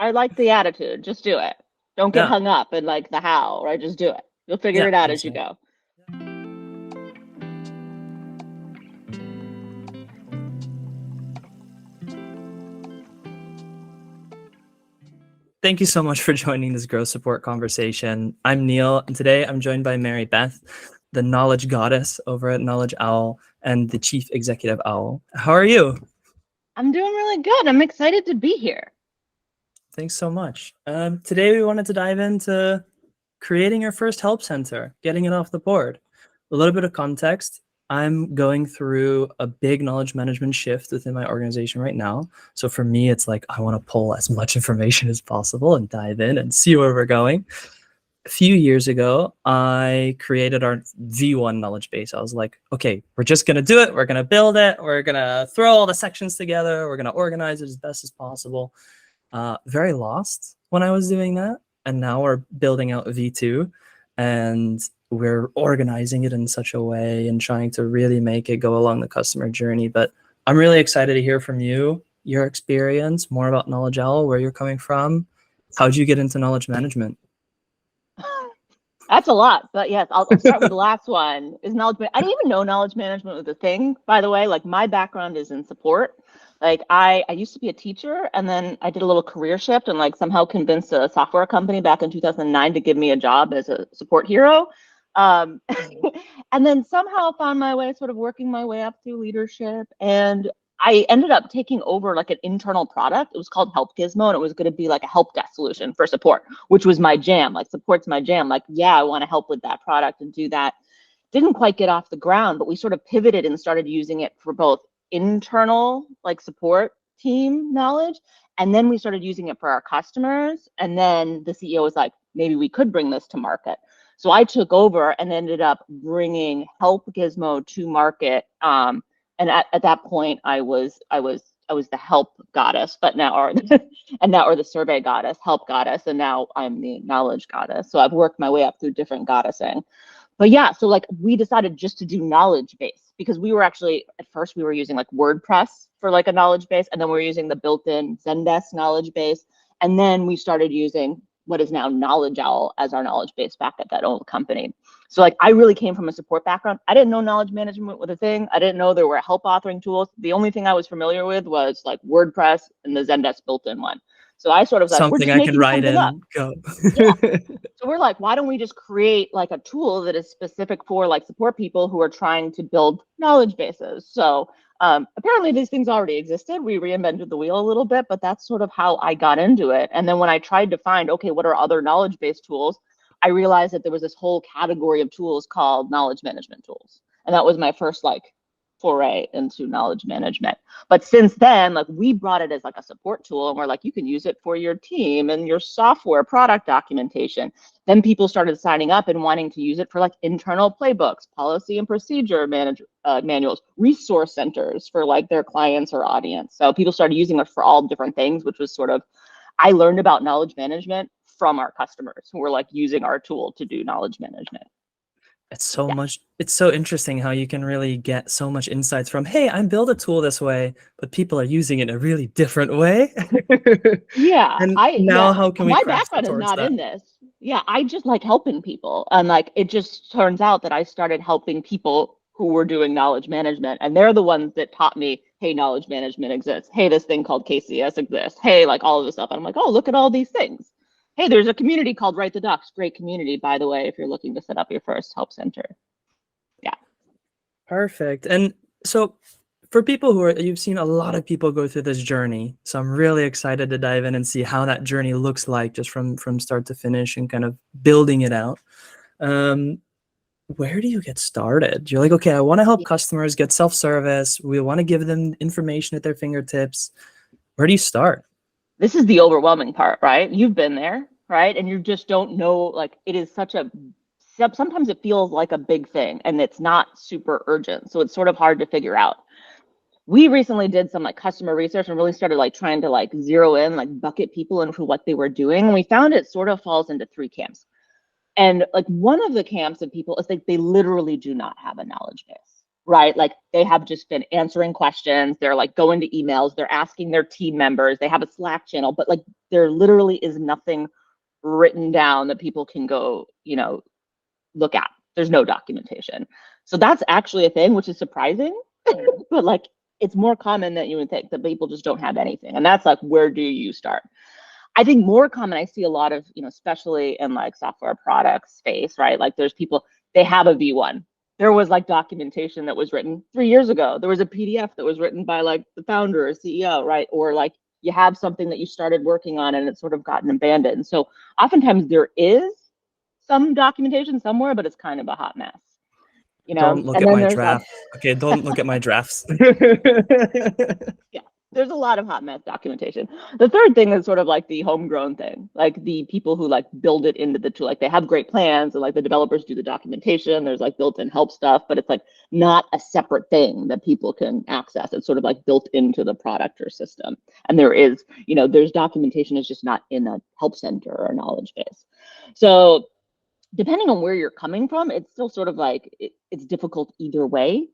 I like the attitude. Just do it. Don't get Yeah, hung up in like the how, right? Just do it. You'll figure yeah, it out as you awesome. go. Thank you so much for joining this growth support conversation. I'm Neil, and today I'm joined by Mary Beth, the knowledge goddess over at Knowledge Owl and the chief executive owl. How are you? I'm doing really good. I'm excited to be here. Thanks so much. Today we wanted to dive into creating your first help center, getting it off the board. A little bit of context. I'm going through a big knowledge management shift within my organization right now. So for me, it's like I want to pull as much information as possible and dive in and see where we're going. A few years ago, I created our V1 knowledge base. I was like, okay, we're just going to do it. We're going to build it. We're going to throw all the sections together. We're going to organize it as best as possible. Very lost when I was doing that. And now we're building out V2 and we're organizing it in such a way and trying to really make it go along the customer journey. But I'm really excited to hear from you, your experience, more about Knowledge Owl, where you're coming from. How'd you get into knowledge management? That's a lot, but yes, I'll start with the last one. Is knowledge? I didn't even know knowledge management was a thing. By the way, like my background is in support. Like I used to be a teacher, and then I did a little career shift, and like somehow convinced a software company back in 2009 to give me a job as a support hero. Um, and then somehow found my way, sort of working my way up through leadership, and I ended up taking over like an internal product. It was called Help Gizmo, and it was going to be like a help desk solution for support, which was my jam. Like support's my jam. Like, yeah, I want to help with that product and do that. Didn't quite get off the ground, but we sort of pivoted and started using it for both internal like support team knowledge, and then we started using it for our customers. And then the CEO was like, maybe we could bring this to market. So I took over and ended up bringing Help Gizmo to market. And at that point, I was the help goddess, but now or and now or the survey goddess, help goddess, and now I'm the knowledge goddess. So I've worked my way up through different goddessing. But yeah, so like we decided just to do knowledge base because we were actually at first we were using like WordPress for like a knowledge base, and then we were using the built-in Zendesk knowledge base, and then we started using what is now Knowledge Owl as our knowledge base back at that old company. So like I really came from a support background. I didn't know knowledge management was a thing. I didn't know there were help authoring tools. The only thing I was familiar with was like WordPress and the Zendesk built-in one. So I sort of like, we're Something just I can making write something up. in, go. Yeah. So we're like, why don't we just create like a tool that is specific for like support people who are trying to build knowledge bases? So apparently these things already existed. We reinvented the wheel a little bit, but that's sort of how I got into it. And then when I tried to find, okay, what are other knowledge based tools? I realized that there was this whole category of tools called knowledge management tools. And that was my first like foray into knowledge management. But since then, like we brought it as like a support tool, and we're like, you can use it for your team and your software product documentation. Then people started signing up and wanting to use it for like internal playbooks, policy and procedure manuals, resource centers for like their clients or audience. So people started using it for all different things, which was sort of, I learned about knowledge management from our customers who were like using our tool to do knowledge management. It's so Yeah. much, it's so interesting how you can really get so much insights from, hey, I built a tool this way, but people are using it in a really different way. Yeah, And now yeah, how can we my craft it background is towards not that? in this. Yeah, I just like helping people. And like it just turns out that I started helping people who were doing knowledge management. And they're the ones that taught me, hey, knowledge management exists. Hey, this thing called KCS exists. Hey, like all of this stuff. And I'm like, oh, look at all these things. Hey, there's a community called Write the Docs. Great community, by the way, if you're looking to set up your first help center. Yeah. Perfect. And so for people who are, you've seen a lot of people go through this journey. So I'm really excited to dive in and see how that journey looks like just from start to finish and kind of building it out. Um, where do you get started? You're like, okay, I want to help customers get self-service. We want to give them information at their fingertips. Where do you start? This is the overwhelming part, right? You've been there, right? And you just don't know, like, it is such a, sometimes it feels like a big thing and it's not super urgent. So it's sort of hard to figure out. We recently did some like customer research and really started like trying to like zero in, like bucket people into what they were doing. And we found it sort of falls into three camps. And like one of the camps of people is like they literally do not have a knowledge base. right? Like they have just been answering questions. They're like going to emails. They're asking their team members. They have a Slack channel, but like there literally is nothing written down that people can go, look at. There's no documentation. So that's actually a thing, which is surprising, but like it's more common than you would think that people just don't have anything. And that's like, where do you start? I think more common, I see a lot of, especially in like software product space, right? Like there's people, they have a V1. There was like documentation that was written 3 years ago. There was a PDF that was written by like the founder or CEO, right? Or like you have something that you started working on and it's sort of gotten abandoned. So oftentimes there is some documentation somewhere, but it's kind of a hot mess, Don't look and at then my there's like, draft. Okay, don't look at my drafts. yeah, there's a lot of hot mess documentation. The third thing is sort of like the homegrown thing, like the people who like build it into the tool, like they have great plans and like the developers do the documentation. There's like built-in help stuff, but it's like not a separate thing that people can access. It's sort of like built into the product or system. And there is, there's documentation is just not in a help center or a knowledge base. So depending on where you're coming from, it's still sort of like it's difficult either way.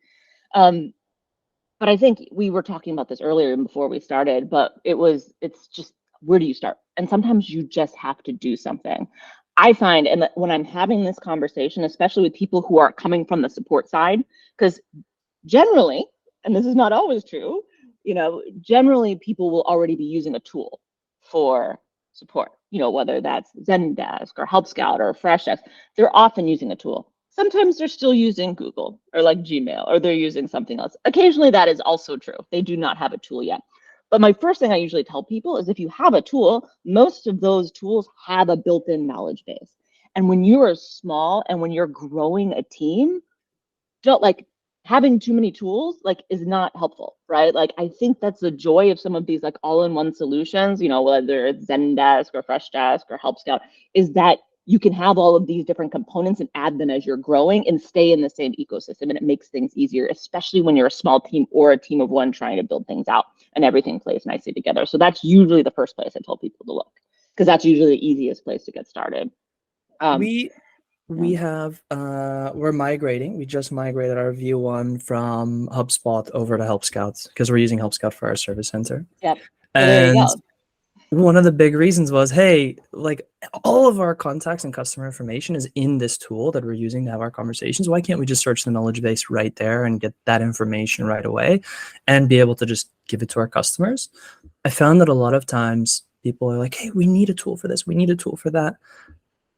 But I think we were talking about this earlier before we started, but it's just, where do you start? And sometimes you just have to do something. I find, and when I'm having this conversation, especially with people who are coming from the support side, because generally, and this is not always true, generally people will already be using a tool for support, whether that's Zendesk or Help Scout or Freshdesk. They're often using a tool. Sometimes they're still using Google or like Gmail, or they're using something else. Occasionally that is also true. They do not have a tool yet. But my first thing I usually tell people is if you have a tool, most of those tools have a built-in knowledge base. And when you are small and when you're growing a team, don't like having too many tools like is not helpful, right? Like I think that's the joy of some of these like all-in-one solutions, whether it's Zendesk or Freshdesk or Help Scout, is that you can have all of these different components and add them as you're growing and stay in the same ecosystem. And it makes things easier, especially when you're a small team or a team of one trying to build things out and everything plays nicely together. So that's usually the first place I tell people to look, because that's usually the easiest place to get started. We have we're migrating. We just migrated our V1 from HubSpot over to Help Scout because we're using Help Scout for our service center. Yep. And there you go. One of the big reasons was, hey, like all of our contacts and customer information is in this tool that we're using to have our conversations. Why can't we just search the knowledge base right there and get that information right away and be able to just give it to our customers? I found that a lot of times people are like, hey, we need a tool for this. We need a tool for that.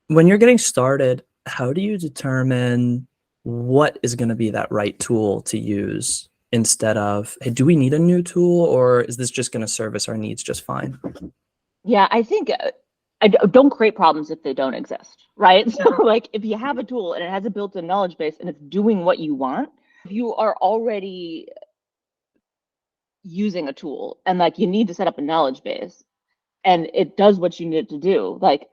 When you're getting started, how do you determine what is going to be that right tool to use instead of, hey, do we need a new tool, or is this just going to service our needs just fine? Yeah, I think I don't create problems if they don't exist, right? So like if you have a tool and it has a built-in knowledge base and it's doing what you want, if you are already using a tool and like you need to set up a knowledge base and it does what you need it to do, like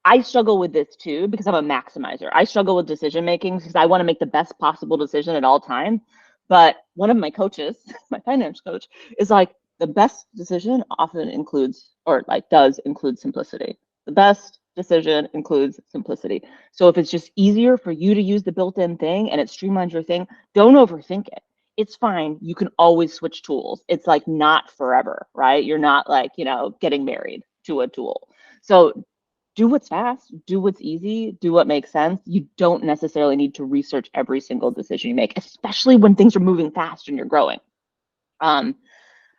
I struggle with this too because I'm a maximizer. I struggle with decision making because I want to make the best possible decision at all time. But one of my coaches, my finance coach, is like, the best decision often includes, or like does include, simplicity. The best decision includes simplicity. So if it's just easier for you to use the built-in thing and it streamlines your thing, don't overthink it. It's fine. You can always switch tools. It's like not forever, right? You're not like, getting married to a tool. So do what's fast, do what's easy, do what makes sense. You don't necessarily need to research every single decision you make, especially when things are moving fast and you're growing.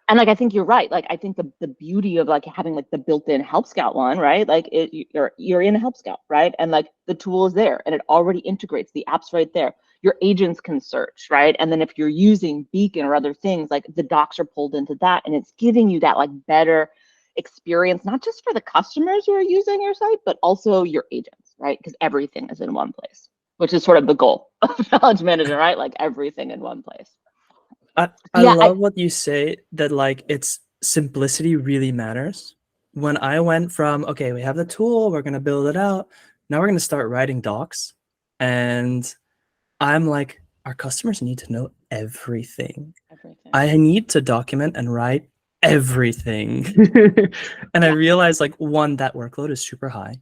And like I think you're right. Like I think the beauty of like having like the built-in Help Scout one, right? Like you're in a Help Scout, right? And like the tool is there and it already integrates, the app's right there. Your agents can search, right? And then if you're using Beacon or other things, like the docs are pulled into that and it's giving you that like better experience, not just for the customers who are using your site, but also your agents, right? Because everything is in one place, which is sort of the goal of knowledge management, right? Like everything in one place. I love what you say, that like it's simplicity really matters. When I went from, okay, we have the tool, we're going to build it out. Now we're going to start writing docs. And I'm like, our customers need to know everything. I need to document and write everything. And I realized like, one, that workload is super high.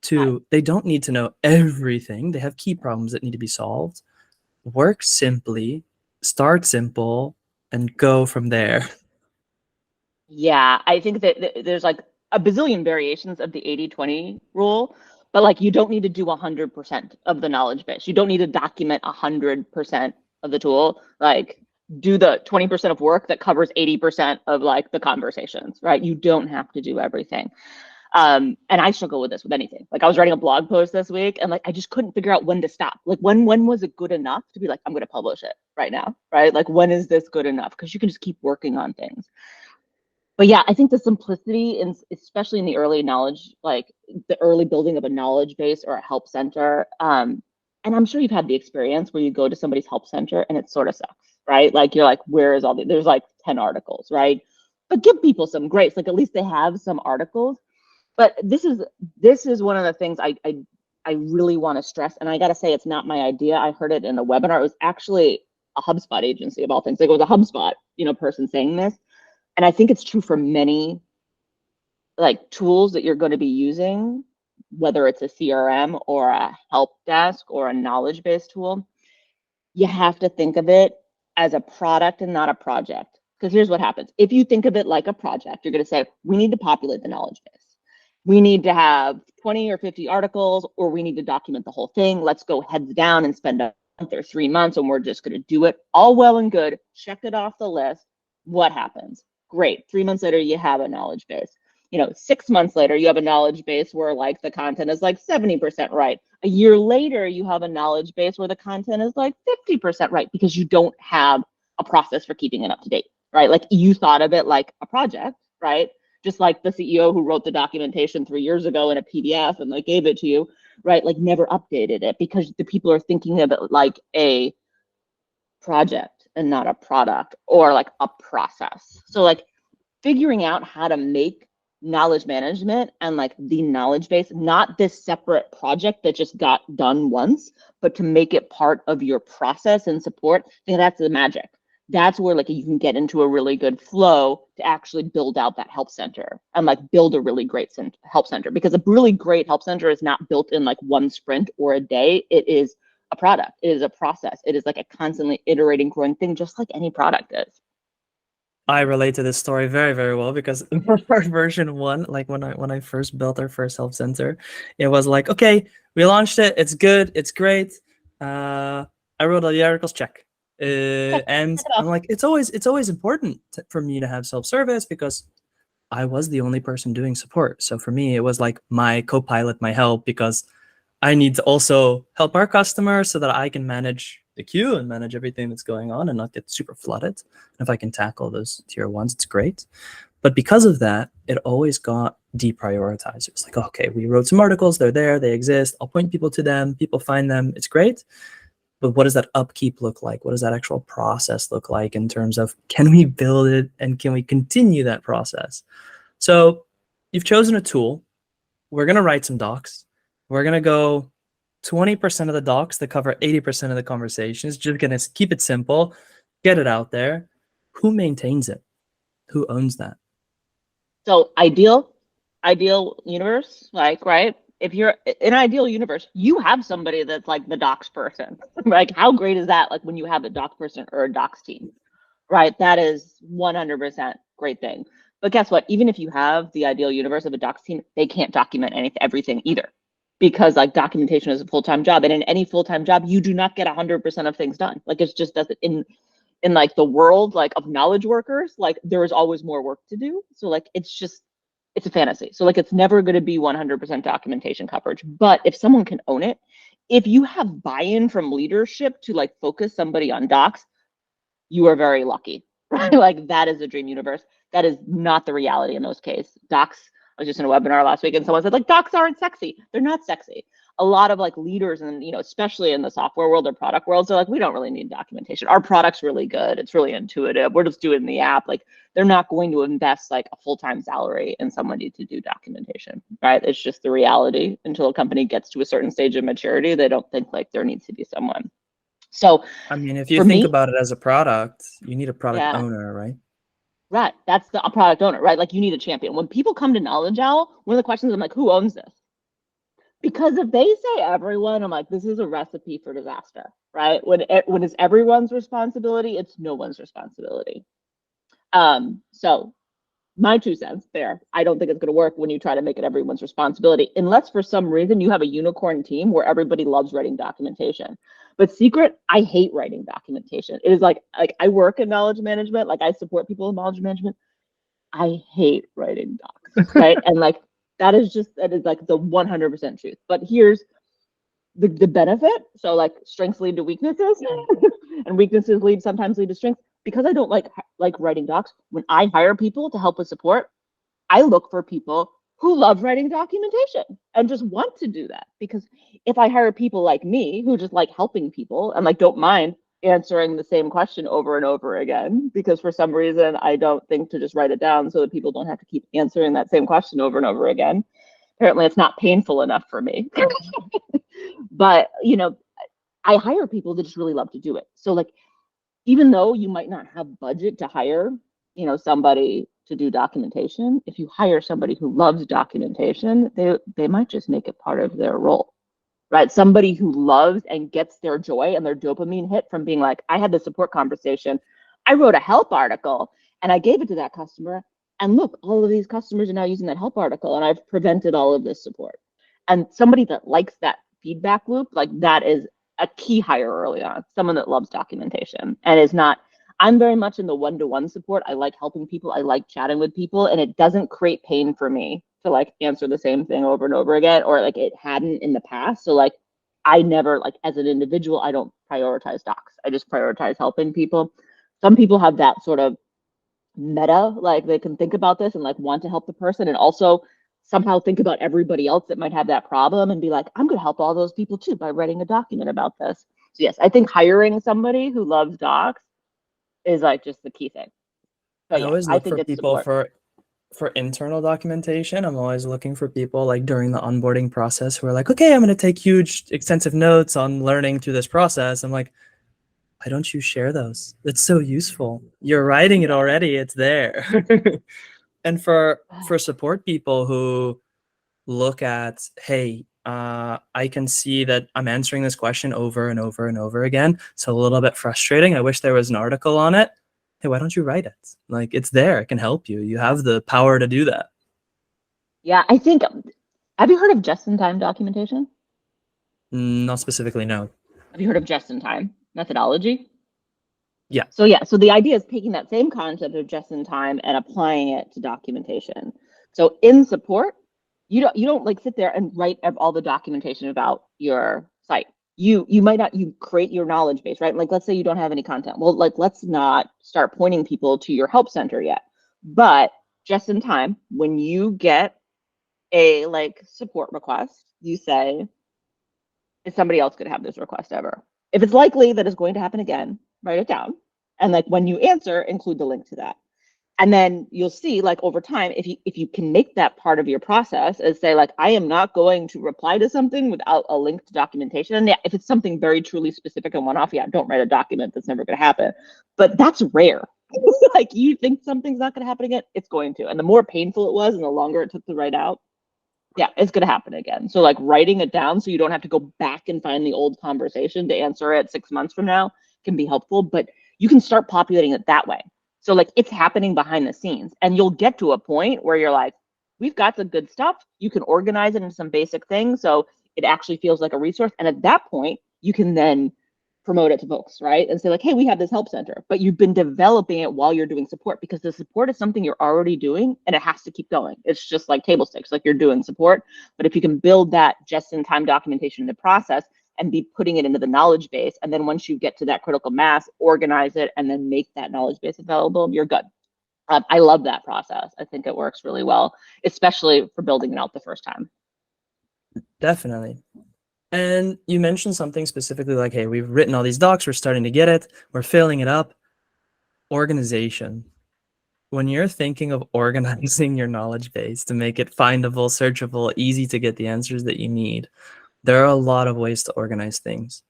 Two, they don't need to know everything. They have key problems that need to be solved. Work simply. start simple and go from there. Yeah, I think that there's like a bazillion variations of the 80-20 rule, but like you don't need to do 100% of the knowledge base. You don't need to document 100% of the tool. Like do the 20% of work that covers 80% of like the conversations, right? You don't have to do everything. And I struggle with this with anything. Like I was writing a blog post this week and like I just couldn't figure out when to stop. Like when was it good enough to be like, I'm gonna publish it right now, right? Like when is this good enough? Because you can just keep working on things. But yeah, I think the simplicity, in, especially in the early knowledge, like the early building of a knowledge base or a help center, and I'm sure you've had the experience where you go to somebody's help center and it sort of sucks, right? Like you're like, where is all the, there's like 10 articles, right? But give people some grace, like at least they have some articles. But this is one of the things I really want to stress, and I got to say it's not my idea. I heard it in a webinar. It was actually a HubSpot agency of all things. Like it was a HubSpot, person saying this. And I think it's true for many like tools that you're going to be using, whether it's a CRM or a help desk or a knowledge based tool. You have to think of it as a product and not a project. Because here's what happens. If you think of it like a project, you're going to say, we need to populate the knowledge base. We need to have 20 or 50 articles, or we need to document the whole thing. Let's go heads down and spend a month or 3 months, and we're just going to do it. All well and good. Check it off the list. What happens? Great. 3 months later, you have a knowledge base. 6 months later, you have a knowledge base where like the content is like 70% right. A year later, you have a knowledge base where the content is like 50% right, because you don't have a process for keeping it up to date, right? Like you thought of it like a project, right? Just like the CEO who wrote the documentation 3 years ago in a PDF and like gave it to you, right? Like never updated it because the people are thinking of it like a project and not a product, or like a process. So like figuring out how to make knowledge management and like the knowledge base not this separate project that just got done once, but to make it part of your process and support. I think that's the magic. That's where like you can get into a really good flow to actually build out that help center and like build a really great help center, because a really great help center is not built in like one sprint or a day. It is a product. It is a process. It is like a constantly iterating, growing thing, just like any product is. I relate to this story very, very well, because for version 1, like when I first built our first help center, it was like, okay, we launched it, it's good, it's great. I wrote all the articles, check. And I'm like, it's always important for me to have self-service, because I was the only person doing support. So for me, it was like my co-pilot, my help, because I need to also help our customers so that I can manage the queue and manage everything that's going on and not get super flooded. And if I can tackle those tier ones, it's great. But because of that, it always got deprioritized. It's like, okay, we wrote some articles, they're there, they exist. I'll point people to them, people find them, it's great. But what does that upkeep look like? What does that actual process look like in terms of, can we build it and can we continue that process? So you've chosen a tool. We're going to write some docs. We're going to go 20% of the docs that cover 80% of the conversations. Just going to keep it simple, get it out there. Who maintains it? Who owns that? So ideal universe, like, right? If you're in an ideal universe, you have somebody that's like the docs person. Like, how great is that? Like when you have a docs person or a docs team, right? That is 100% great thing. But guess what? Even if you have the ideal universe of a docs team, they can't document everything either, because like documentation is a full-time job, and in any full-time job, you do not get 100% of things done. Like it just doesn't in like the world like of knowledge workers, like there is always more work to do. So like it's a fantasy. So like it's never going to be 100% documentation coverage. But if someone can own it, if you have buy-in from leadership to like focus somebody on docs, you are very lucky, right? Like that is a dream universe. That is not the reality in those cases. Docs, I was just in a webinar last week and someone said like docs aren't sexy. They're not sexy. A lot of like leaders and, especially in the software world or product worlds, they're like, we don't really need documentation. Our product's really good. It's really intuitive. We're just doing the app. Like they're not going to invest like a full-time salary in somebody to do documentation, right? It's just the reality. Until a company gets to a certain stage of maturity, they don't think like there needs to be someone. So I mean, if you think about it as a product, you need a product owner, right? Right. That's a product owner, right? Like you need a champion. When people come to Knowledge Owl, one of the questions I'm like, who owns this? Because if they say everyone, I'm like, this is a recipe for disaster, right? When it's everyone's responsibility, it's no one's responsibility. So my 2 cents there. I don't think it's going to work when you try to make it everyone's responsibility, unless for some reason you have a unicorn team where everybody loves writing documentation. But secret, I hate writing documentation. It is like I work in knowledge management, like I support people in knowledge management. I hate writing docs, right? And like that is like the 100% truth. But here's the benefit. So like strengths lead to weaknesses, and weaknesses sometimes lead to strengths. Because I don't like writing docs, when I hire people to help with support, I look for people who love writing documentation and just want to do that. Because if I hire people like me who just like helping people and like don't mind answering the same question over and over again, because for some reason I don't think to just write it down so that people don't have to keep answering that same question over and over again. Apparently it's not painful enough for me. But I hire people that just really love to do it. So like, even though you might not have budget to hire, somebody to do documentation, if you hire somebody who loves documentation, they might just make it part of their role, right? Somebody who loves and gets their joy and their dopamine hit from being like, I had the support conversation, I wrote a help article and I gave it to that customer. And look, all of these customers are now using that help article and I've prevented all of this support. And somebody that likes that feedback loop, like that is a key hire early on, someone that loves documentation and is not. I'm very much in the one-to-one support. I like helping people. I like chatting with people, and it doesn't create pain for me to like answer the same thing over and over again, or like it hadn't in the past. So like I never, like as an individual, I don't prioritize docs. I just prioritize helping people. Some people have that sort of meta, like they can think about this and like want to help the person and also somehow think about everybody else that might have that problem and be like, I'm going to help all those people too by writing a document about this. So yes, I think hiring somebody who loves docs is like just the key thing. So I yeah, always I look think for it's people support. for internal documentation. I'm always looking for people like during the onboarding process who are like, okay, I'm going to take huge, extensive notes on learning through this process. I'm like, why don't you share those? It's so useful. You're writing it already. It's there. And for support people who look at, hey, I can see that I'm answering this question over and over and over again. So a little bit frustrating. I wish there was an article on it. Hey, why don't you write it? Like it's there. It can help you. You have the power to do that. Yeah, I think, have you heard of just-in-time documentation? Not specifically, no. Have you heard of just-in-time methodology? Yeah. So yeah, so the idea is taking that same concept of just-in-time and applying it to documentation. So in support, you don't like sit there and write all the documentation about your site. You might not, you create your knowledge base, right? Like let's say you don't have any content. Well, like let's not start pointing people to your help center yet. But just in time, when you get a like support request, you say, is somebody else going to have this request ever? If it's likely that it's going to happen again, write it down. And like when you answer, include the link to that. And then you'll see like over time, if you can make that part of your process is say like, I am not going to reply to something without a link to documentation. And yeah, if it's something very truly specific and one-off, yeah, don't write a document. That's never going to happen. But that's rare. Like you think something's not going to happen again, it's going to. And the more painful it was and the longer it took to write out, yeah, it's going to happen again. So like writing it down so you don't have to go back and find the old conversation to answer it 6 months from now can be helpful, but you can start populating it that way. So like it's happening behind the scenes and you'll get to a point where you're like, we've got the good stuff. You can organize it into some basic things. So it actually feels like a resource. And at that point, you can then promote it to folks, right? And say like, hey, we have this help center, but you've been developing it while you're doing support because the support is something you're already doing and it has to keep going. It's just like table stakes, like you're doing support. But if you can build that just-in-time documentation in the process and be putting it into the knowledge base, and then once you get to that critical mass, organize it and then make that knowledge base available, you're good. I love that process. I think it works really well, especially for building it out the first time. Definitely. And you mentioned something specifically like, hey, we've written all these docs, we're starting to get it, we're filling it up. Organization. When you're thinking of organizing your knowledge base to make it findable, searchable, easy to get the answers that you need, there are a lot of ways to organize things.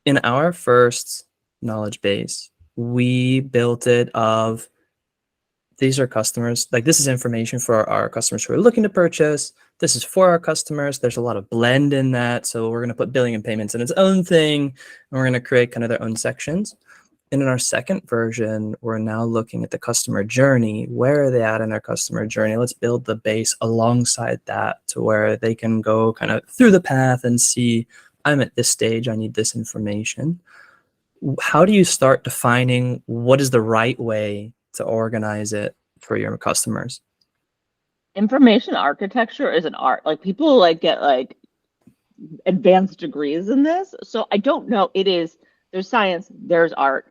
In our first knowledge base, we built it of these are customers, like this is information for our customers who are looking to purchase. This is for our customers. There's a lot of blend in that. So we're going to put billing and payments in its own thing, and we're going to create kind of their own sections. And in our second version, we're now looking at the customer journey. Where are they at in their customer journey? Let's build the base alongside that to where they can go kind of through the path and see, I'm at this stage, I need this information. How do you start defining what is the right way to organize it for your customers? Information architecture is an art. Like people like get like advanced degrees in this. So I don't know. There's science, there's art,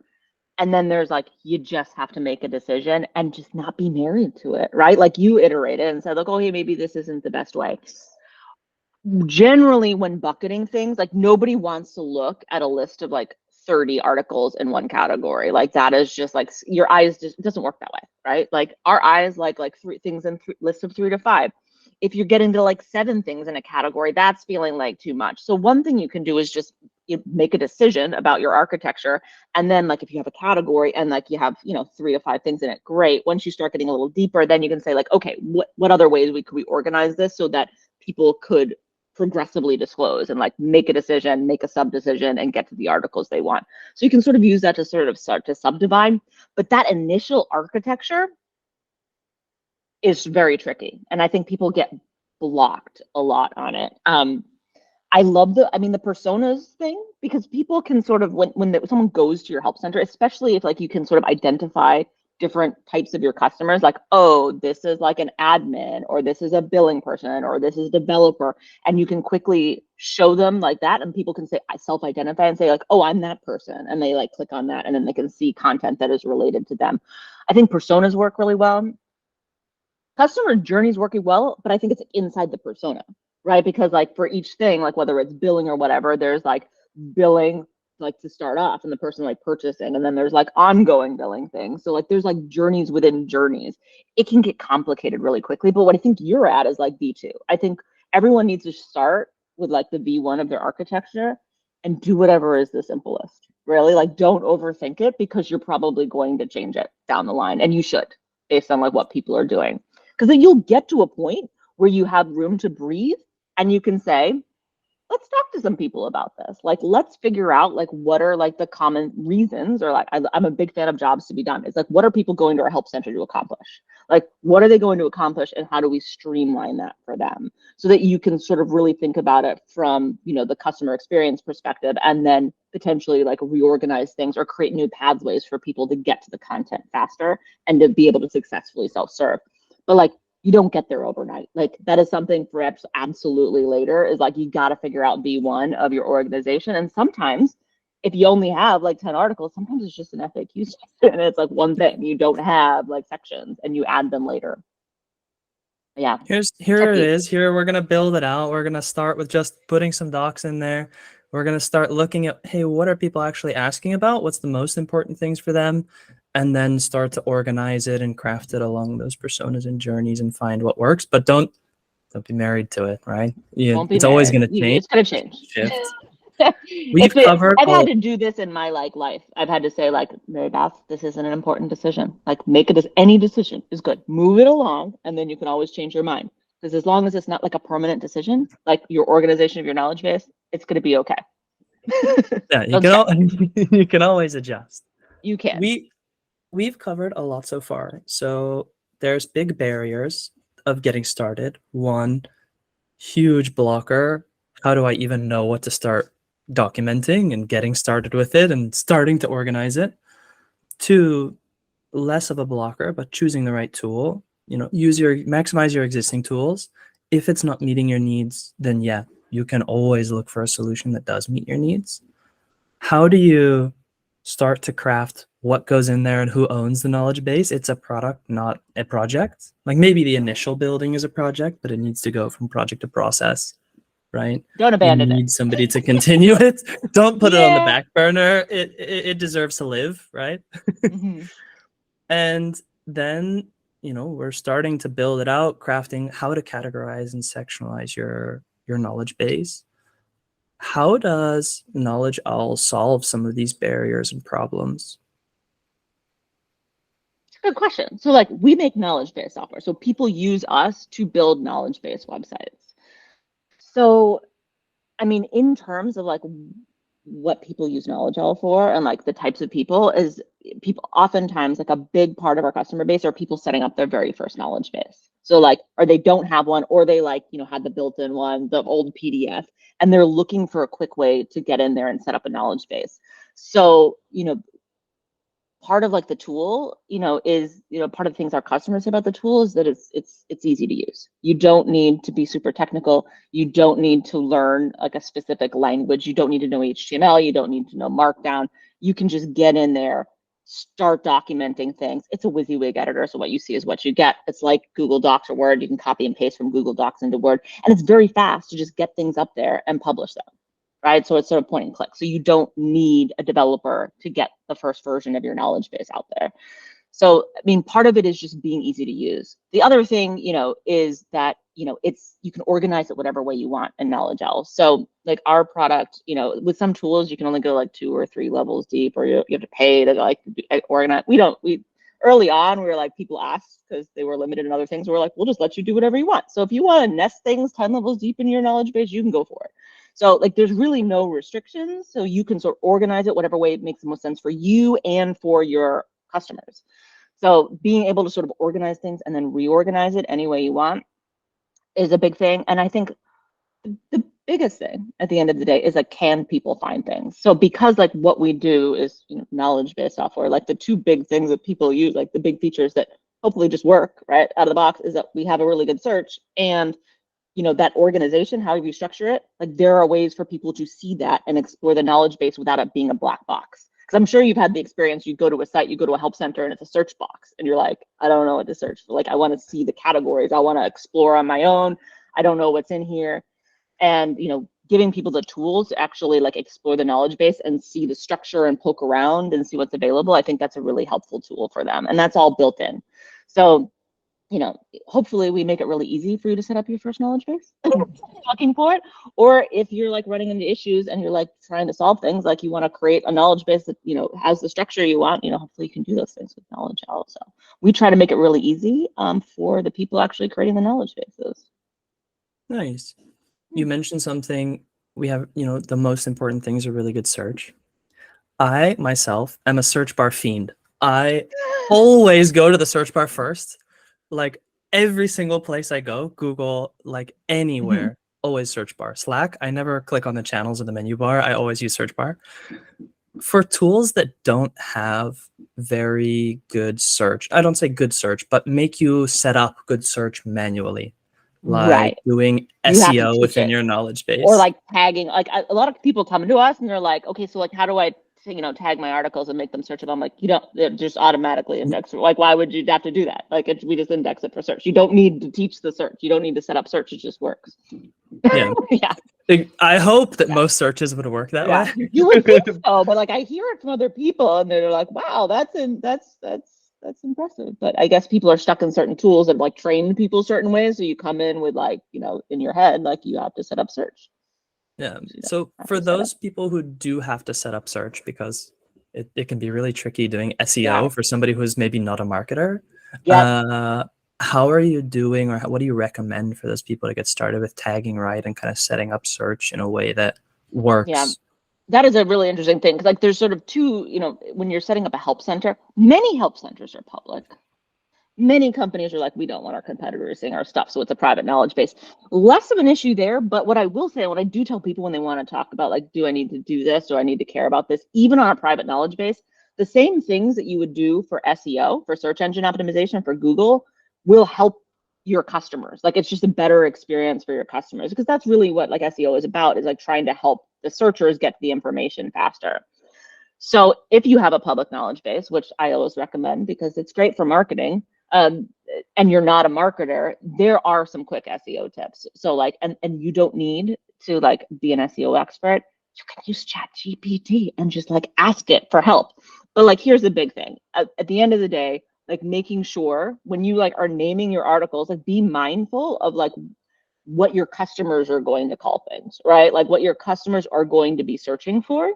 and then there's like you just have to make a decision and just not be married to it, right? Like you iterated and said, like, oh, hey, maybe this isn't the best way. Generally, when bucketing things, like nobody wants to look at a list of like 30 articles in one category. Like that is just like your eyes just, it doesn't work that way, right? Like our eyes like three things in list of 3 to 5. If you're getting to like 7 things in a category, that's feeling like too much. So one thing you can do is just make a decision about your architecture. And then like if you have a category and like you have, 3 to 5 things in it, great. Once you start getting a little deeper, then you can say like, okay, what other ways could we organize this so that people could progressively disclose and like make a decision, make a sub decision, and get to the articles they want. So you can sort of use that to sort of start to subdivide. But that initial architecture is very tricky. And I think people get blocked a lot on it. I love the personas thing, because people can sort of, when someone goes to your help center, especially if like you can sort of identify different types of your customers, like, oh, this is like an admin, or this is a billing person, or this is a developer, and you can quickly show them like that, and people can say, I self-identify and say like, oh, I'm that person, and they like click on that, and then they can see content that is related to them. I think personas work really well. Customer journeys working well, but I think it's inside the persona, right? Because like for each thing, like whether it's billing or whatever, there's like billing like to start off and the person like purchasing, and then there's like ongoing billing things. So like there's like journeys within journeys. It can get complicated really quickly, but what I think you're at is like V2. I think everyone needs to start with like the V1 of their architecture and do whatever is the simplest. Really, like don't overthink it, because you're probably going to change it down the line, and you should, based on like what people are doing. Because then you'll get to a point where you have room to breathe and you can say, let's talk to some people about this. Like, let's figure out like what are like the common reasons, or like I'm a big fan of jobs to be done. It's like, what are people going to our help center to accomplish? Like, what are they going to accomplish, and how do we streamline that for them, so that you can sort of really think about it from, the customer experience perspective, and then potentially like reorganize things or create new pathways for people to get to the content faster and to be able to successfully self-serve. But like, you don't get there overnight. Like that is something for absolutely later, is like, you got to figure out V1 of your organization. And sometimes if you only have like 10 articles, sometimes it's just an FAQ section and it's like one thing. You don't have like sections and you add them later. Yeah. Here it is. Here we're going to build it out. We're going to start with just putting some docs in there. We're going to start looking at, hey, what are people actually asking about? What's the most important things for them? And then start to organize it and craft it along those personas and journeys and find what works. But don't be married to it, right? Yeah, it's always going to change. It's going to change. Shift. I've had to do this in my life. I've had to say like, Marybeth, this isn't an important decision. Like make it, any decision is good. Move it along, and then you can always change your mind. Because as long as it's not like a permanent decision, like your organization of your knowledge base, it's going to be okay. Yeah, you can always adjust. You can. We've covered a lot so far. So there's big barriers of getting started. One, huge blocker. How do I even know what to start documenting and getting started with it and starting to organize it? 2, less of a blocker, but choosing the right tool. Maximize your existing tools. If it's not meeting your needs, then yeah, you can always look for a solution that does meet your needs. How do you start to craft what goes in there and who owns the knowledge base? It's a product, not a project. Like maybe the initial building is a project, but it needs to go from project to process, right? Don't abandon it. You need somebody to continue it. Don't put it on the back burner. It deserves to live, right? Mm-hmm. And then, we're starting to build it out, crafting how to categorize and sectionalize your knowledge base. How does Knowledge Owl solve some of these barriers and problems? Good question. So like we make knowledge-based software. So people use us to build knowledge-based websites. So I mean, in terms of like what people use Knowledge All for and like the types of people is people oftentimes like a big part of our customer base are people setting up their very first knowledge base. So like, or they don't have one, or they like, you know, had the built-in one, the old PDF, and they're looking for a quick way to get in there and set up a knowledge base. So, you know, part of like the tool, you know, is, you know, part of the things our customers say about the tool is that it's easy to use. You don't need to be super technical. You don't need to learn like a specific language. You don't need to know HTML. You don't need to know Markdown. You can just get in there, start documenting things. It's a WYSIWYG editor, so what you see is what you get. It's like Google Docs or Word. You can copy and paste from Google Docs into Word, and it's very fast to just get things up there and publish them. Right? So it's sort of point and click. So you don't need a developer to get the first version of your knowledge base out there. So, I mean, part of it is just being easy to use. The other thing, you know, is that, you know, you can organize it whatever way you want in Knowledge Owl. So like our product, you know, with some tools, you can only go like 2 or 3 levels deep, or you have to pay to like organize. Early on, we were like, people asked because they were limited in other things. We're like, we'll just let you do whatever you want. So if you want to nest things 10 levels deep in your knowledge base, you can go for it. So like there's really no restrictions. So you can sort of organize it whatever way it makes the most sense for you and for your customers. So being able to sort of organize things and then reorganize it any way you want is a big thing. And I think the biggest thing at the end of the day is like, can people find things? So because like what we do is, you know, knowledge-based software, like the 2 big things that people use, like the big features that hopefully just work right out of the box, is that we have a really good search, and you know, that organization, how you structure it, like there are ways for people to see that and explore the knowledge base without it being a black box. Because I'm sure you've had the experience, you go to a site, you go to a help center and it's a search box and you're like, I don't know what to search for. Like, I want to see the categories. I want to explore on my own. I don't know what's in here. And, you know, giving people the tools to actually like explore the knowledge base and see the structure and poke around and see what's available, I think that's a really helpful tool for them. And that's all built in. So, you know, hopefully we make it really easy for you to set up your first knowledge base looking for it. Or if you're like running into issues and you're like trying to solve things, like you want to create a knowledge base that, you know, has the structure you want, you know, hopefully you can do those things with Knowledge Owl. So we try to make it really easy for the people actually creating the knowledge bases. Nice. You mentioned something. We have, you know, the most important things are really good search. I myself am a search bar fiend. I always go to the search bar first. Like every single place I go, Google, like anywhere, always search bar. Slack, I never click on the channels or the menu bar. I always use search bar. For tools that don't have very good search, I don't say good search, but make you set up good search manually, like doing SEO within your knowledge base. Or like tagging, like a lot of people come to us and they're like, okay, so like, how do I, you know, tag my articles and make them searchable? I'm like, you don't, they're just automatically indexed. Like, why would you have to do that? Like, we just index it for search. You don't need to teach the search. You don't need to set up search. It just works. Yeah. Yeah. I hope that most searches would work that way. You would think so, but like I hear it from other people and they're like, wow, that's impressive. But I guess people are stuck in certain tools that like train people certain ways. So you come in with like, you know, in your head, like you have to set up search. Yeah. So for those people who do have to set up search, because it can be really tricky doing SEO for somebody who's maybe not a marketer. How are you doing, or what do you recommend for those people to get started with tagging right and kind of setting up search in a way that works? Yeah, that is a really interesting thing, because like there's sort of 2, you know, when you're setting up a help center, many help centers are public. Many companies are like, we don't want our competitors seeing our stuff, so it's a private knowledge base. Less of an issue there, but what I will say, what I do tell people when they want to talk about like, do I need to do this? Do I need to care about this? Even on a private knowledge base, the same things that you would do for SEO, for search engine optimization, for Google, will help your customers. Like, it's just a better experience for your customers, because that's really what like SEO is about, is like trying to help the searchers get the information faster. So if you have a public knowledge base, which I always recommend because it's great for marketing, and you're not a marketer, there are some quick SEO tips. So like, and you don't need to like be an SEO expert. You can use ChatGPT and just like ask it for help. But like, here's the big thing. At the end of the day, like making sure when you like are naming your articles, like be mindful of like what your customers are going to call things, right? Like what your customers are going to be searching for.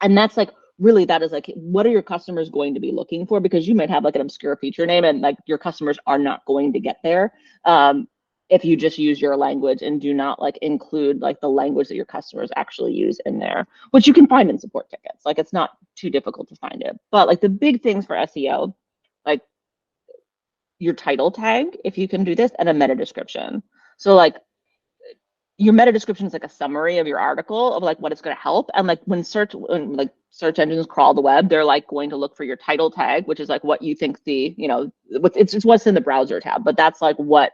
And that's like really that is like, what are your customers going to be looking for? Because you might have like an obscure feature name and like your customers are not going to get there. If you just use your language and do not like include like the language that your customers actually use in there, which you can find in support tickets. Like it's not too difficult to find it. But like the big things for SEO, like your title tag, if you can do this, and a meta description. So like your meta description is like a summary of your article of like what it's going to help. And like when like search engines crawl the web, they're like going to look for your title tag, which is like what you think the, it's what's in the browser tab, but that's like what,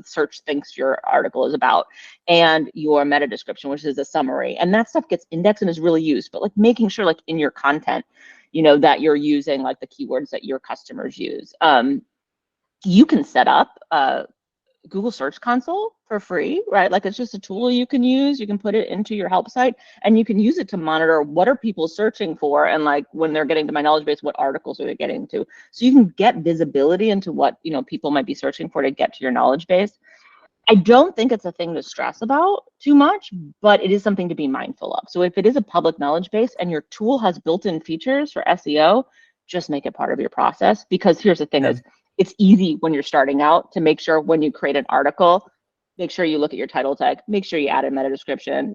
search thinks your article is about, and your meta description, which is a summary. And that stuff gets indexed and is really used, but like making sure like in your content, that you're using like the keywords that your customers use. You can set up Google Search Console for free, right? Like it's just a tool you can use. You can put it into your help site and you can use it to monitor what are people searching for, and like when they're getting to my knowledge base, what articles are they getting to? So you can get visibility into what people might be searching for to get to your knowledge base. I don't think it's a thing to stress about too much, but it is something to be mindful of. So if it is a public knowledge base and your tool has built-in features for SEO, just make it part of your process. Because here's the thing: is it's easy when you're starting out to make sure when you create an article, make sure you look at your title tag, make sure you add a meta description.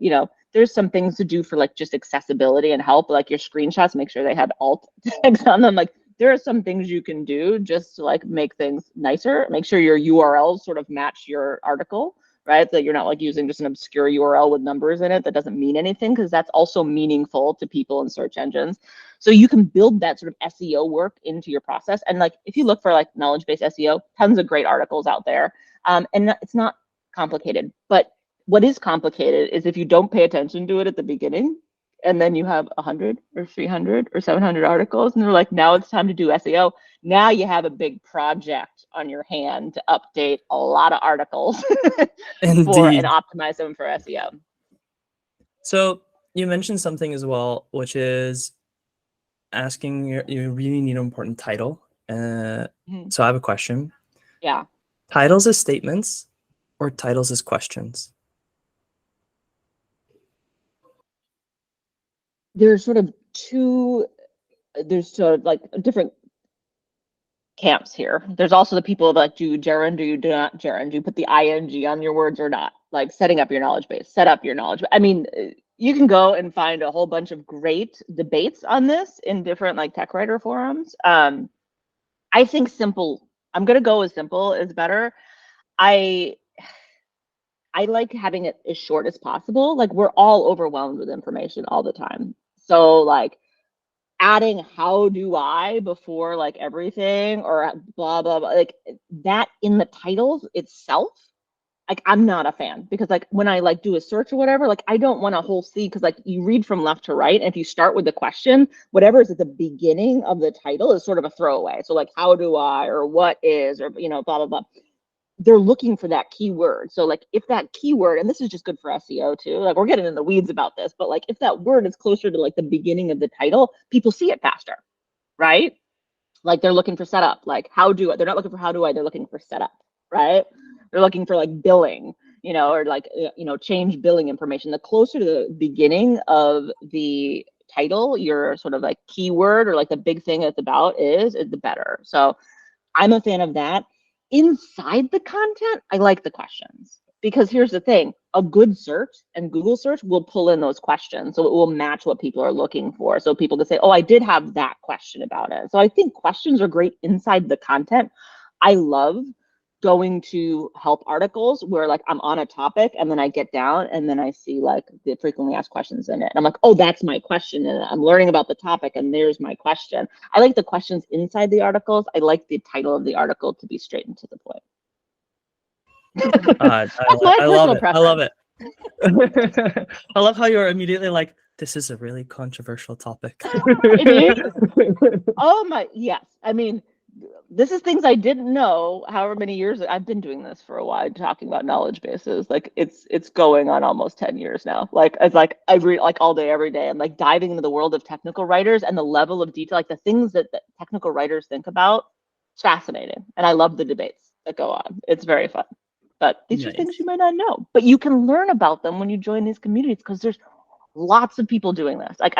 There's some things to do for like just accessibility and help, like your screenshots, make sure they have alt tags on them. Like there are some things you can do just to like make things nicer, make sure your URLs sort of match your article, right? That you're not like using just an obscure URL with numbers in it that doesn't mean anything, because that's also meaningful to people in search engines. So you can build that sort of SEO work into your process. And like, if you look for like knowledge-based SEO, tons of great articles out there. And it's not complicated, but what is complicated is if you don't pay attention to it at the beginning, and then you have 100 or 300 or 700 articles, and they're like, now it's time to do SEO. Now you have a big project on your hand to update a lot of articles and optimize them for SEO. So you mentioned something as well, which is asking you really need an important title. So I have a question. Yeah. Titles as statements or titles as questions? There's sort of like different camps here. There's also the people that do gerund, do you do not gerund, do you put the ing on your words or not? Like setting up your knowledge base, set up your knowledge. I mean, you can go and find a whole bunch of great debates on this in different like tech writer forums. I think simple, I'm gonna go with simple is better. I like having it as short as possible. Like we're all overwhelmed with information all the time. So like adding how do I before like everything or blah, blah, blah, like that in the titles itself, like I'm not a fan, because like when I like do a search or whatever, like I don't want a whole C, because like you read from left to right, and if you start with the question, whatever is at the beginning of the title is sort of a throwaway. So like how do I, or what is, or blah, blah, blah. They're looking for that keyword. So like if that keyword, and this is just good for SEO too, like we're getting in the weeds about this, but like if that word is closer to like the beginning of the title, people see it faster, right? Like they're looking for setup, like how do I, they're not looking for how do I, they're looking for setup, right? They're looking for like billing, or like, change billing information. The closer to the beginning of the title, your sort of like keyword or like the big thing it's about is the better. So I'm a fan of that. Inside the content, I like the questions, because here's the thing: a good search and Google search will pull in those questions, so it will match what people are looking for. So people can say, oh, I did have that question about it. So I think questions are great inside the content. I love going to help articles where like I'm on a topic and then I get down and then I see like the frequently asked questions in it. And I'm like, oh, that's my question. And I'm learning about the topic and there's my question. I like the questions inside the articles. I like the title of the article to be straight and to the point. I love it. I love it. I love how you're immediately like, this is a really controversial topic. It is. Oh my, yes. I mean, this is things I didn't know. However many years I've been doing this for a while, talking about knowledge bases. Like it's going on almost 10 years now. Like it's like I read like all day, every day. I'm like diving into the world of technical writers and the level of detail, like the things that technical writers think about. It's fascinating, and I love the debates that go on. It's very fun. But these are things you might not know, but you can learn about them when you join these communities, because there's lots of people doing this. Like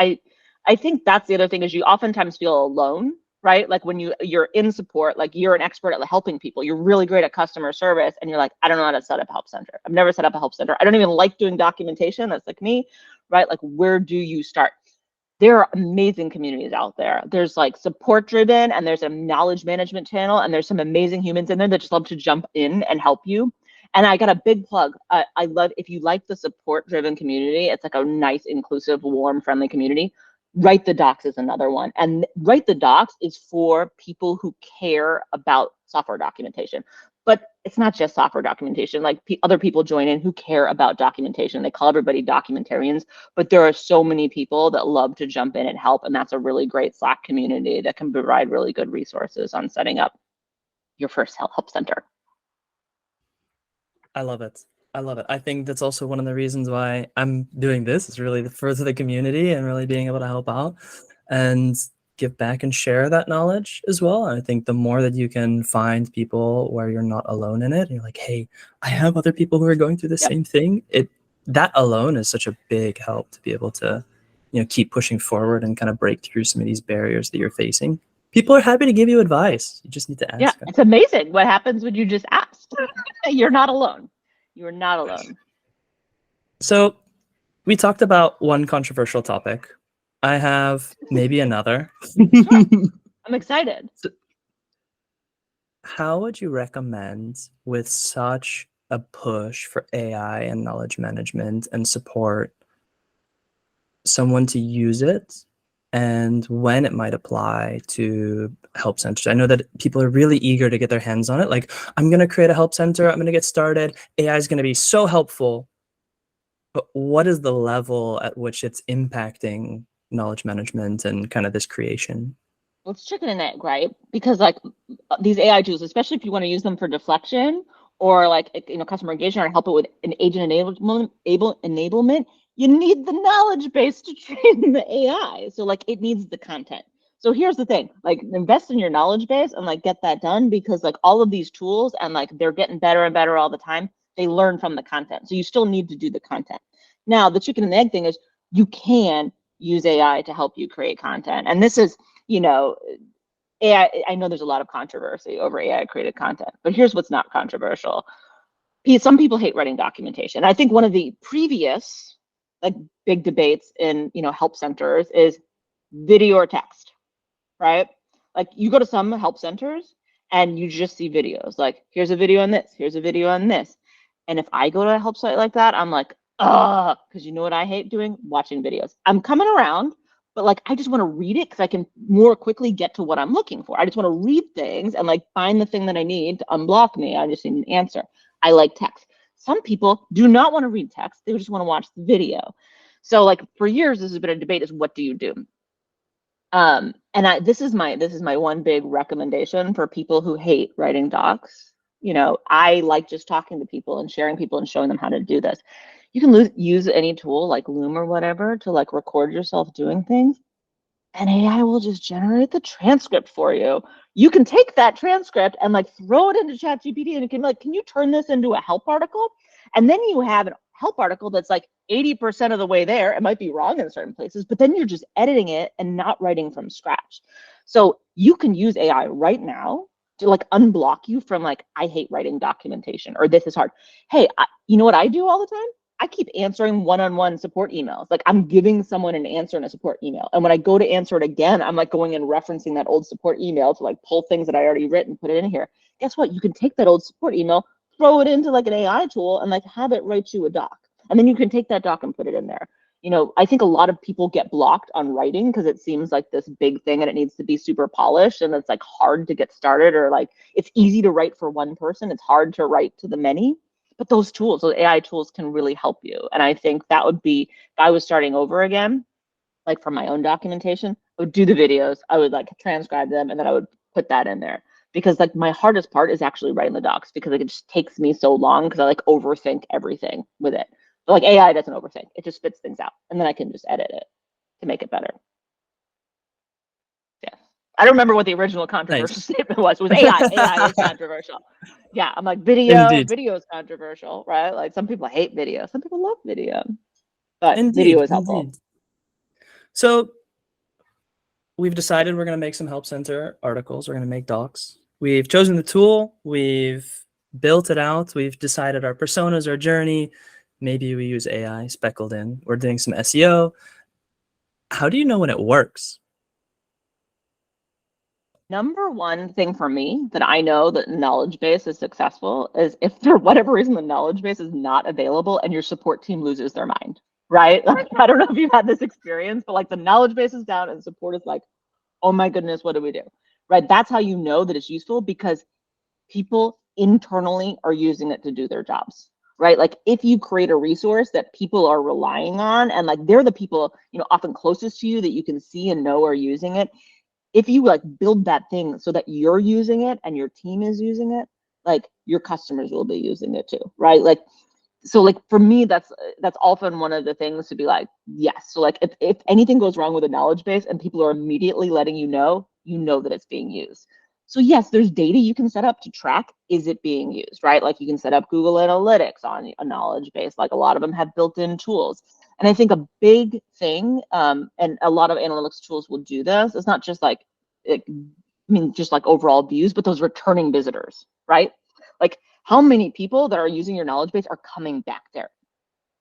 I think that's the other thing is you oftentimes feel alone, right? Like when you're in support, like you're an expert at helping people, you're really great at customer service, and you're like, I don't know how to set up a help center. I've never set up a help center. I don't even like doing documentation. That's like me, right? Like, where do you start? There are amazing communities out there. There's like support driven, and there's a knowledge management channel, and there's some amazing humans in there that just love to jump in and help you. And I got a big plug. I love, if you like the support driven community, it's like a nice, inclusive, warm, friendly community. Write the Docs is another one. And Write the Docs is for people who care about software documentation. But it's not just software documentation. Like other people join in who care about documentation. They call everybody documentarians, but there are so many people that love to jump in and help. And that's a really great Slack community that can provide really good resources on setting up your first help center. I love it. I love it. I think that's also one of the reasons why I'm doing this, is really to further the community and really being able to help out and give back and share that knowledge as well. And I think the more that you can find people where you're not alone in it, and you're like, hey, I have other people who are going through the same thing. That alone is such a big help to be able to, keep pushing forward and kind of break through some of these barriers that you're facing. People are happy to give you advice. You just need to ask. Yeah, it's amazing what happens when you just ask. You're not alone. You are not alone. So we talked about one controversial topic. I have maybe another. Sure. I'm excited. So, how would you recommend, with such a push for AI and knowledge management and support, someone to use it, and when it might apply to help centers? I know that people are really eager to get their hands on it. Like, I'm going to create a help center. I'm going to get started. AI is going to be so helpful. But what is the level at which it's impacting knowledge management and kind of this creation? Well, it's chicken and egg, right? Because like these AI tools, especially if you want to use them for deflection or like customer engagement or help it with an agent enablement, you need the knowledge base to train the AI. So like it needs the content. So here's the thing, like invest in your knowledge base and like get that done, because like all of these tools, and like they're getting better and better all the time, they learn from the content. So you still need to do the content. Now, the chicken and egg thing is you can use AI to help you create content. And this is, AI, I know there's a lot of controversy over AI created content, but here's what's not controversial. Some people hate writing documentation. I think one of the previous like big debates in help centers is video or text, right? Like you go to some help centers and you just see videos. Like here's a video on this, here's a video on this. And if I go to a help site like that, I'm like, because you know what I hate doing? Watching videos. I'm coming around, but like I just want to read it because I can more quickly get to what I'm looking for. I just want to read things and like find the thing that I need to unblock me. I just need an answer. I like text. Some people do not want to read text. They just want to watch the video. So like for years, this has been a debate: is what do you do? And this is my one big recommendation for people who hate writing docs. I like just talking to people and sharing people and showing them how to do this. You can use any tool like Loom or whatever to like record yourself doing things, and AI will just generate the transcript for you. You can take that transcript and like throw it into ChatGPT, and it can like, can you turn this into a help article? And then you have a help article that's like 80% of the way there. It might be wrong in certain places, but then you're just editing it and not writing from scratch. So you can use AI right now to like unblock you from like, I hate writing documentation, or this is hard. Hey, you know what I do all the time? I keep answering one-on-one support emails. Like I'm giving someone an answer in a support email. And when I go to answer it again, I'm like going and referencing that old support email to like pull things that I already written, put it in here. Guess what? You can take that old support email, throw it into like an AI tool, and like have it write you a doc. And then you can take that doc and put it in there. I think a lot of people get blocked on writing because it seems like this big thing and it needs to be super polished, and it's like hard to get started, or like it's easy to write for one person. It's hard to write to the many. But those AI tools can really help you. And I think that would be, if I was starting over again, like for my own documentation, I would do the videos, I would like transcribe them, and then I would put that in there. Because like my hardest part is actually writing the docs, because like it just takes me so long because I like overthink everything with it. But like AI doesn't overthink, it just spits things out, and then I can just edit it to make it better. Yeah. I don't remember what the original controversial statement was. It was AI. AI is controversial. Yeah, I'm like, video is controversial, right? Like some people hate video, some people love video, but video is helpful. So we've decided we're going to make some help center articles. We're going to make docs. We've chosen the tool. We've built it out. We've decided our personas, our journey. Maybe we use AI speckled in. We're doing some SEO. How do you know when it works? Number one thing for me that I know that knowledge base is successful is if for whatever reason the knowledge base is not available and your support team loses their mind, right? Like, I don't know if you've had this experience, but like the knowledge base is down and support is like, oh my goodness, what do we do? Right? That's how you know that it's useful, because people internally are using it to do their jobs, right? Like if you create a resource that people are relying on, and like they're the people, often closest to you that you can see and know are using it. If you like build that thing so that you're using it and your team is using it, like your customers will be using it too, right? Like, so like for me, that's often one of the things to be like, yes. So like if anything goes wrong with a knowledge base and people are immediately letting you know that it's being used. So yes, there's data you can set up to track, is it being used, right? Like you can set up Google Analytics on a knowledge base. Like a lot of them have built-in tools. And I think a big thing, and a lot of analytics tools will do this, it's not just like, just like overall views, but those returning visitors, right? Like how many people that are using your knowledge base are coming back there,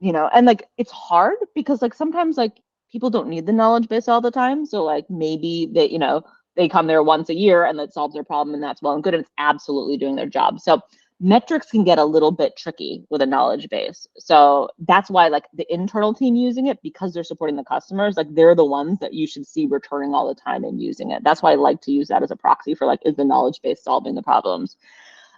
and like it's hard because like sometimes like people don't need the knowledge base all the time. So like maybe they come there once a year and that solves their problem, and that's well and good, and it's absolutely doing their job. So metrics can get a little bit tricky with a knowledge base. So that's why like the internal team using it, because they're supporting the customers, like they're the ones that you should see returning all the time and using it. That's why I like to use that as a proxy for like, is the knowledge base solving the problems?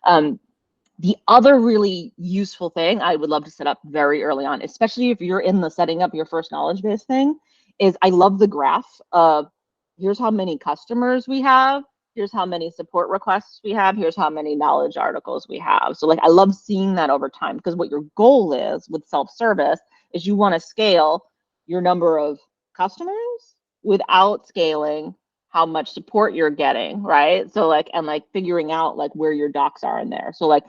The other really useful thing I would love to set up very early on, especially if you're in the setting up your first knowledge base thing, is I love the graph of here's how many customers we have, here's how many support requests we have, here's how many knowledge articles we have. So like I love seeing that over time, because what your goal is with self-service is you want to scale your number of customers without scaling how much support you're getting, right? So like, and like figuring out like where your docs are in there. So like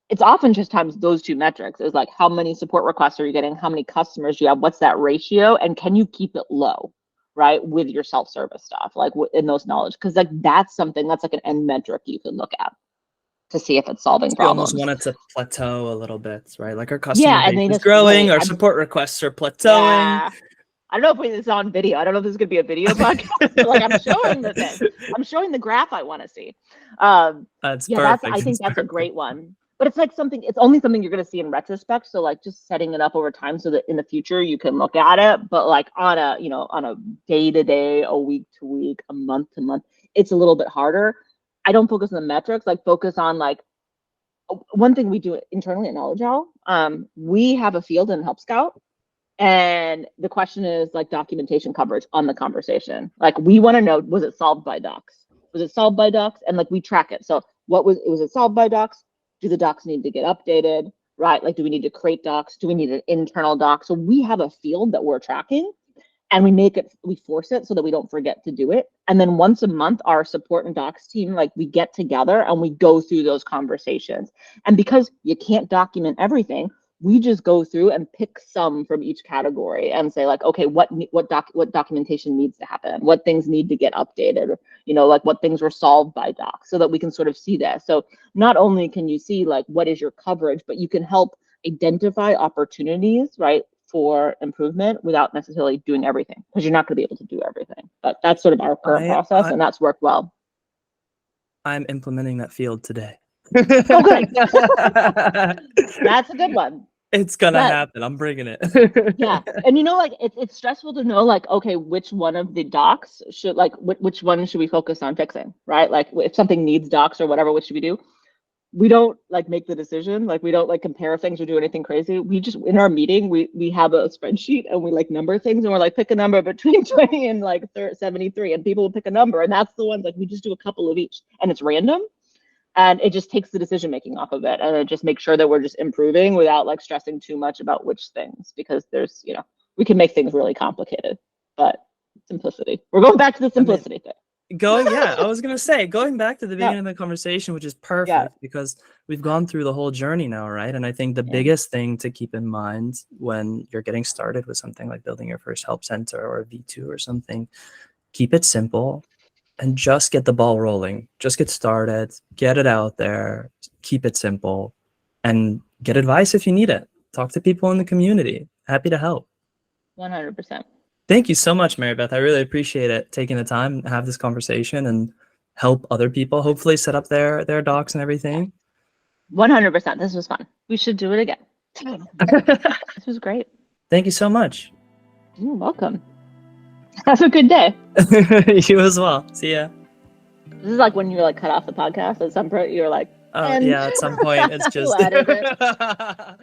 it's often just times those two metrics is like how many support requests are you getting, how many customers do you have, what's that ratio, and can you keep it low, right, with your self-service stuff, like in those knowledge, because like that's something that's like an end metric you can look at to see if it's solving We problems. almost want it to plateau a little bit, right? Like our Yeah, customer and base they is just growing, wait. our support requests are plateauing. Yeah. I don't know if it's on video. I don't know if this is gonna be a video podcast, but like I'm showing the thing. I'm showing the graph I want to see. That's Yeah, perfect. I think that's a great one. But it's like it's only something you're gonna see in retrospect. So like just setting it up over time so that in the future you can look at it. But like on a day to day, a week to week, a month to month, it's a little bit harder. I don't focus on the metrics, like focus on like one thing we do internally at Knowledge Owl. We have a field in Help Scout. And the question is like documentation coverage on the conversation. Like we want to know, was it solved by docs? Was it solved by docs? And like we track it. So was it solved by docs? Do the docs need to get updated? Right? Like, do we need to create docs? Do we need an internal doc? So we have a field that we're tracking, and we force it so that we don't forget to do it. And then once a month, our support and docs team, like we get together and we go through those conversations. And because you can't document everything, we just go through and pick some from each category and say like, okay, what documentation needs to happen? What things need to get updated? Like what things were solved by docs, so that we can sort of see that. So not only can you see like what is your coverage, but you can help identify opportunities, right, for improvement without necessarily doing everything, because you're not going to be able to do everything. But that's sort of our current process, and that's worked well. I'm implementing that field today. Oh, good. That's a good one. It's gonna happen. I'm bringing it. Yeah, and like it's stressful to know like, okay, which one of the docs should like which one should we focus on fixing, right? Like if something needs docs or whatever, what should we do? We don't like make the decision, like we don't like compare things or do anything crazy. We just in our meeting we have a spreadsheet and we like number things, and we're like pick a number between 20 and like 73, and people will pick a number, and that's the ones like we just do a couple of each, and it's random. And it just takes the decision making off of it, and it just makes sure that we're just improving without like stressing too much about which things, because there's we can make things really complicated. But simplicity, we're going back to the simplicity thing. I was gonna say, going back to the beginning of the conversation, which is perfect because we've gone through the whole journey now, right? And I think the biggest thing to keep in mind when you're getting started with something like building your first help center or a V2 or something, keep it simple, and just get the ball rolling. Just get started, get it out there, keep it simple, and get advice if you need it. Talk to people in the community. Happy to help. 100%. Thank you so much, Marybeth. I really appreciate it, taking the time to have this conversation and help other people hopefully set up their docs and everything. 100%. This was fun. We should do it again. This was great. Thank you so much. You're welcome. Have a good day. You as well. See ya. This is like when you like cut off the podcast at some point. You're like, Oh, yeah, at some point it's just We'll edit it.